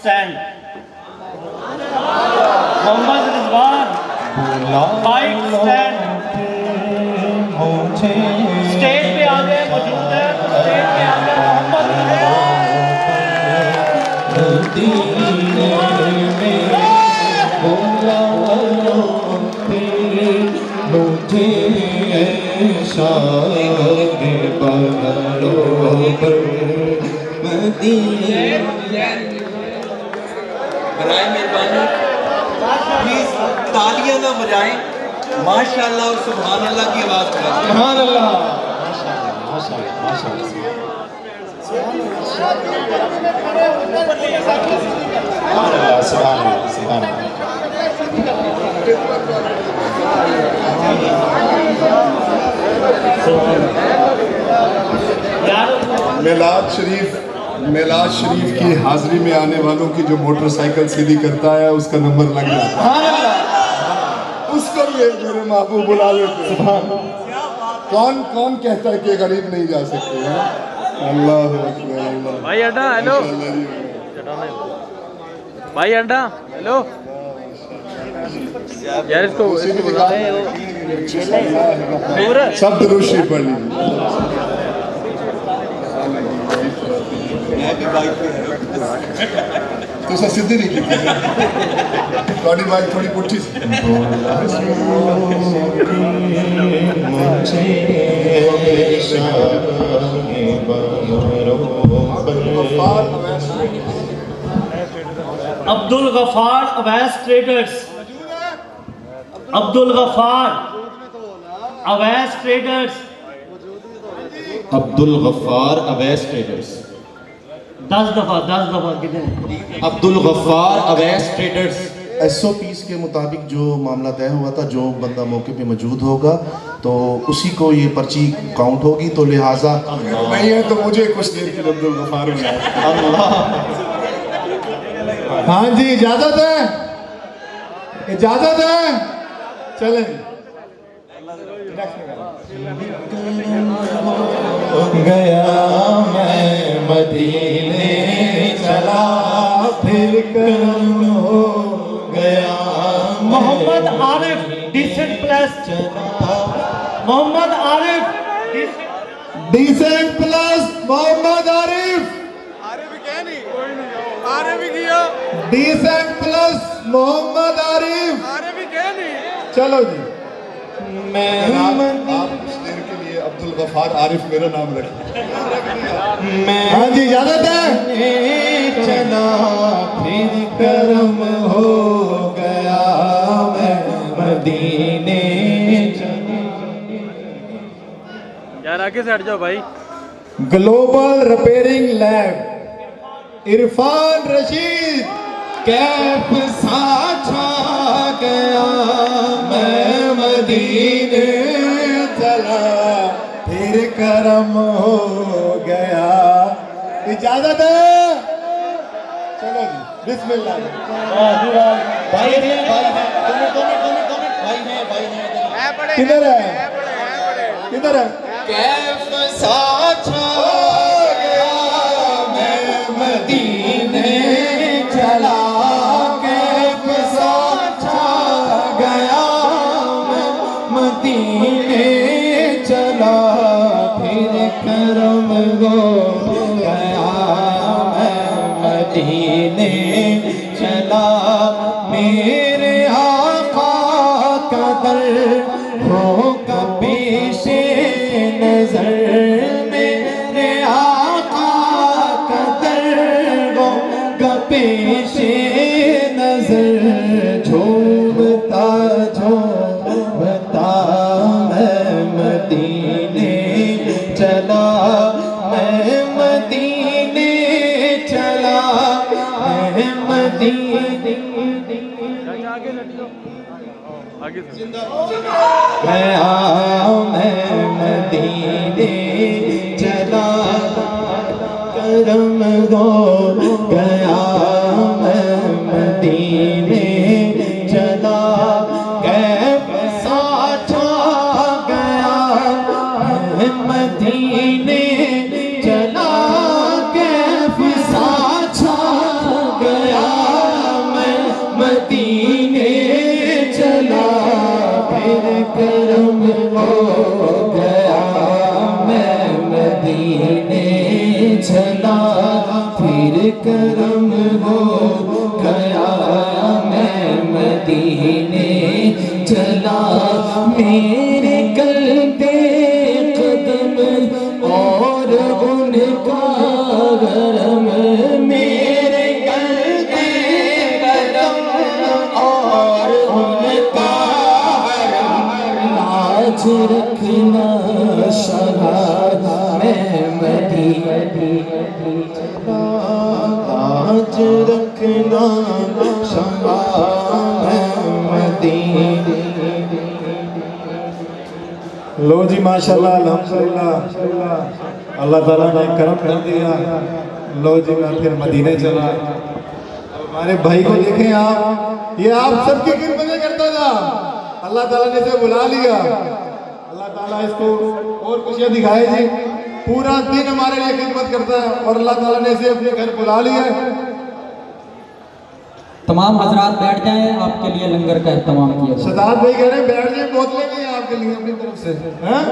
Stand. Mohammad Rizwan bike stand. Stage पे आ गए, मौजूद है तो स्टेज पे आ गए मोहम्मद बराए मेहरबानी प्लीज तालियां ना बजाएं, माशाअल्लाह और सुभान अल्लाह की आवाज करें। सुभान अल्लाह। मिलाद शरीफ की हाजिरी में आने वालों की जो मोटरसाइकिल सीधी करता है उसका नंबर लग जाता है, उसको भी मेरे महबूब बुला लेते हैं। कौन कौन कहता है कि गरीब नहीं जा सकते हैं? अल्लाह अकबर, अल्लाह। भाई अंडा हेलो, भाई अंडा हेलो यार, इसको बुला सब दुरूशी पढ़ लीजिए। तो सीधी नहीं की थोड़ी बात थोड़ी पुट्ठी Abdul Gaffar Awais traders. Abdul Gaffar Awais traders. Abdul Gaffar Awais traders. 10 दफा कितने? अब्दुल गफ्फार अवैस ट्रेडर्स। SOPs के मुताबिक जो मामला तय हुआ था, जो बंदा मौके पे मौजूद होगा तो उसी को ये पर्ची काउंट होगी, तो लिहाजा नहीं है तो मुझे कुछ देर के लिए अब्दुल गफार हो जाए। हाँ जी, इजाजत है, इजाजत है, चलें। गया मैं मदीने चला फिर करम हो गया। Mohammad Arif decent plus. Mohammad Arif decent plus Mohammad Arif. Decent plus Mohammad Arif. चलो जी, आप कुछ देर के लिए अब्दुल गफार आरिफ मेरा नाम रखें। हाँ जी, इजाजत है। चला फिर करम हो गया मैं मदीने। यार आगे से हट जाओ भाई। Global repairing lab Irfan Rashid. Kaif सा छा गया मैं मदीने चला फिर करम हो गया। इजाजत है, चलो जी, बिस्मिल्लाह। भाई है किधर है, किधर है? कैफ सा छा गया मैं मदीने चला, कैफ सा छा गया मैं मदीने चला फिर करम हो गया मैं मदीने चला। मेरे आका का दर होगा पेशे नजर, मेरे आका का दर होगा पेशे नजर। झूमता मैं मदीने चला, मैं मदीने चला, मैं मदीने मैं मदीने चला करम हो गया मैं मदीने चला। कैफ सा छा गया मैं मदीने चला, कैफ सा छा गया करम हो गया, मैं मदीने चला, मेरे कल्बे कदम और उनका गरम, मेरे कल्बे कदम और उनका गरम, लाज रखना शहाद मैं मदीने चला, लाज रखना शहाद मैं मदीने। लो जी माशाल्लाह अल्हम्दुलिल्लाह, अल्लाह ताला ने करम कर दिया। लो जी मैं फिर मदीने चला। हमारे भाई को देखें आप, ये आप सबकी खिदमत करता था, अल्लाह ताला ने इसे बुला लिया। अल्लाह ताला इसको और खुशियाँ दिखाए जी, पूरा दिन हमारे लिए खिदमत करता है और अल्लाह ताला ने इसे अपने घर बुला लिया है। तमाम हजरात बैठ जाएं, आपके लिए लंगर का एहतमाम किया जाए। सदात भाई कह रहे हैं बैठ जाए, बोतलें नहीं हैं आपके लिए अपनी तरफ से, हैं?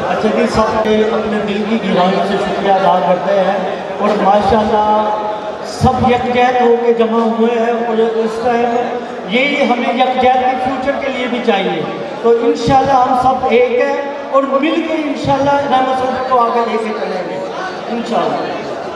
अच्छा जी, सबके अपने दिल की गहराइयों से शुक्रिया अदा करते हैं और माशाल्लाह सब यकजहत होकर जमा हुए हैं और इस टाइम यही हमें यकजहती फ्यूचर के लिए भी चाहिए। तो इंशाल्लाह हम सब एक हैं और मिल के इंशाल्लाह रहमत को आगे लेके चलेंगे इंशाल्लाह।